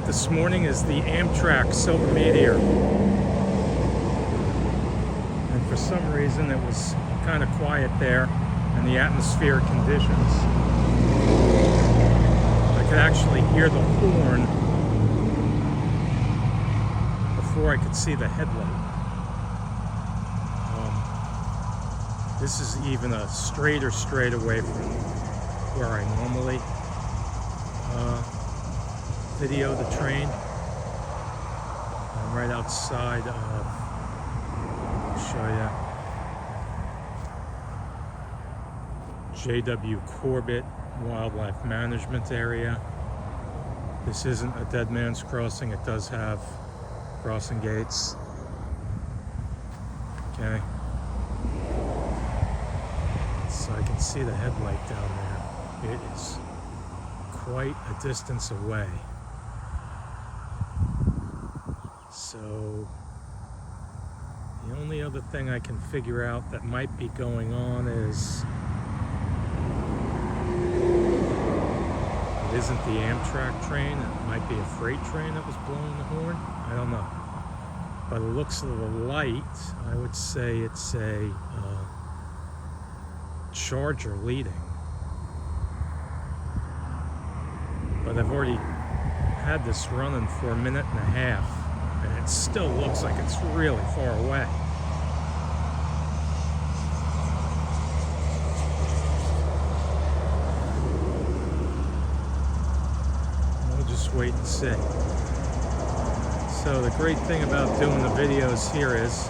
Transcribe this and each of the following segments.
up this morning is the Amtrak Silver Meteor. And for some reason it was kind of quiet there in the atmospheric conditions. I could actually hear the horn before I could see the headlight. This is even a straighter straightaway from where I normally video the train. I'm right outside of, I'll show you, J.W. Corbett Wildlife Management Area. This isn't a dead man's crossing. It does have crossing gates. Okay. So I can see the headlight down there. It is quite a distance away. So the only other thing I can figure out that might be going on is it isn't the Amtrak train. It might be a freight train that was blowing the horn. I don't know. By the looks of the light, I would say it's a charger leading. But I've already had this running for a minute and a half, and it still looks like it's really far away. We'll just wait and see. So the great thing about doing the videos here is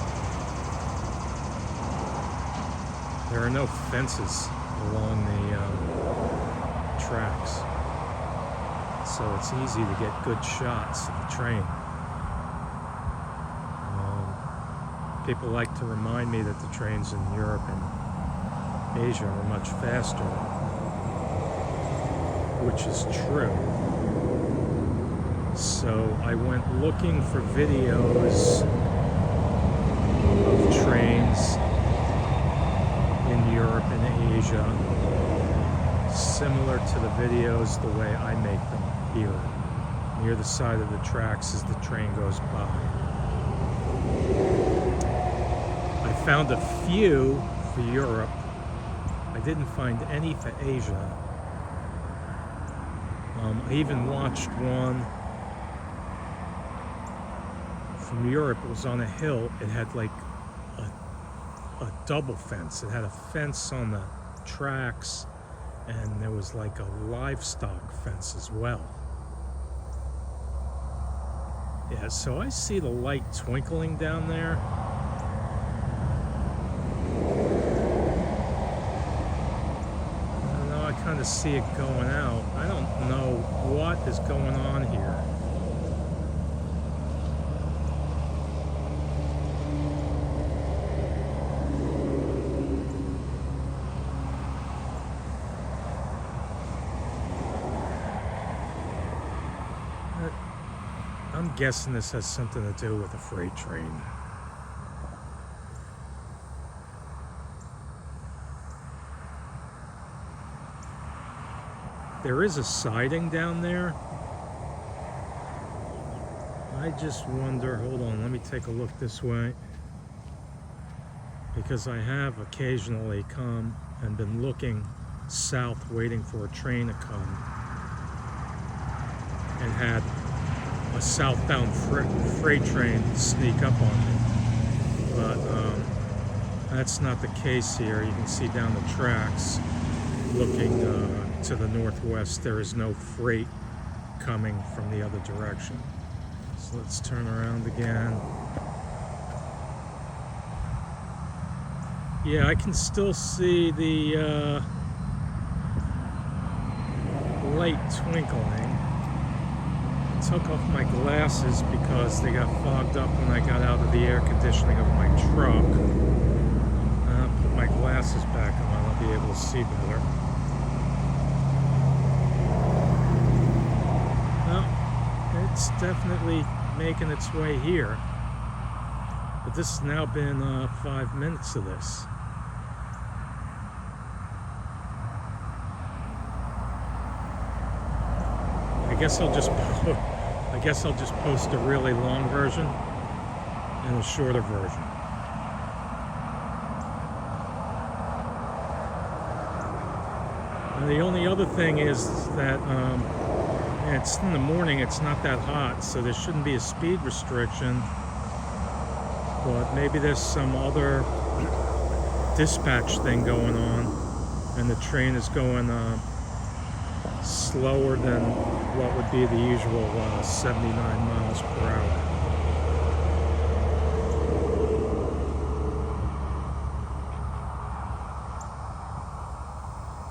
there are no fences along the tracks, so it's easy to get good shots of the train. People like to remind me that the trains in Europe and Asia are much faster, which is true. So I went looking for videos of trains in Europe and Asia, similar to the videos the way I make them here, near the side of the tracks as the train goes by. I found a few for Europe. I didn't find any for Asia. I even watched one from Europe. It was on a hill. It had like a double fence. It had a fence on the tracks, and there was like a livestock fence as well. Yeah, so I see the light twinkling down there. I don't know, I kind of see it going out. I don't know what is going on here. I'm guessing this has something to do with a freight train. There is a siding down there. I just wonder, hold on, let me take a look this way. Because I have occasionally come and been looking south waiting for a train to come, and had a southbound freight train sneak up on me. But that's not the case here. You can see down the tracks looking to the northwest, there is no freight coming from the other direction. So let's turn around again. Yeah, I can still see the light twinkling. I took off my glasses because they got fogged up when I got out of the air conditioning of my truck. I'll put my glasses back on, I'll be able to see better. Well, it's definitely making its way here. But this has now been 5 minutes of this. I guess I'll just I guess I'll just post a really long version and a shorter version. And the only other thing is that it's in the morning, it's not that hot, so there shouldn't be a speed restriction. But maybe there's some other dispatch thing going on, and the train is going slower than what would be the usual 79 miles per hour.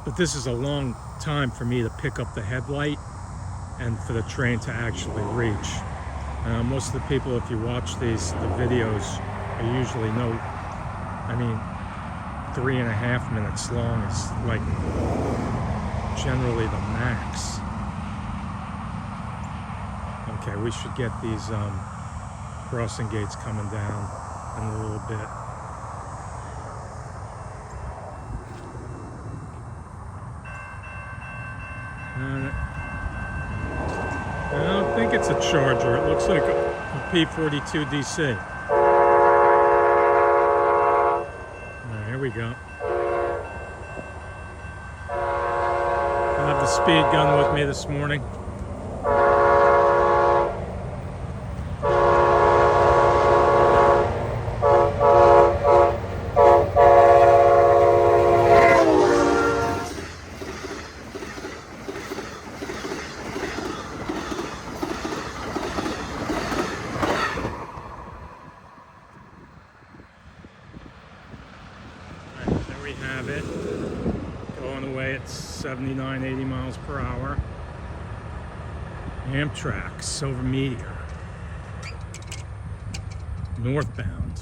But this is a long time for me to pick up the headlight and for the train to actually reach. Most of the people, if you watch the videos, are usually 3.5 minutes long. It's like generally the max. Okay, we should get these crossing gates coming down in a little bit. I don't think it's a Charger. It looks like a P-42DC. Here we go. I have the speed gun with me this morning. We have it going away at 79, 80 miles per hour. Amtrak Silver Meteor, northbound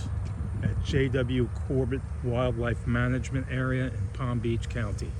at J.W. Corbett Wildlife Management Area in Palm Beach County.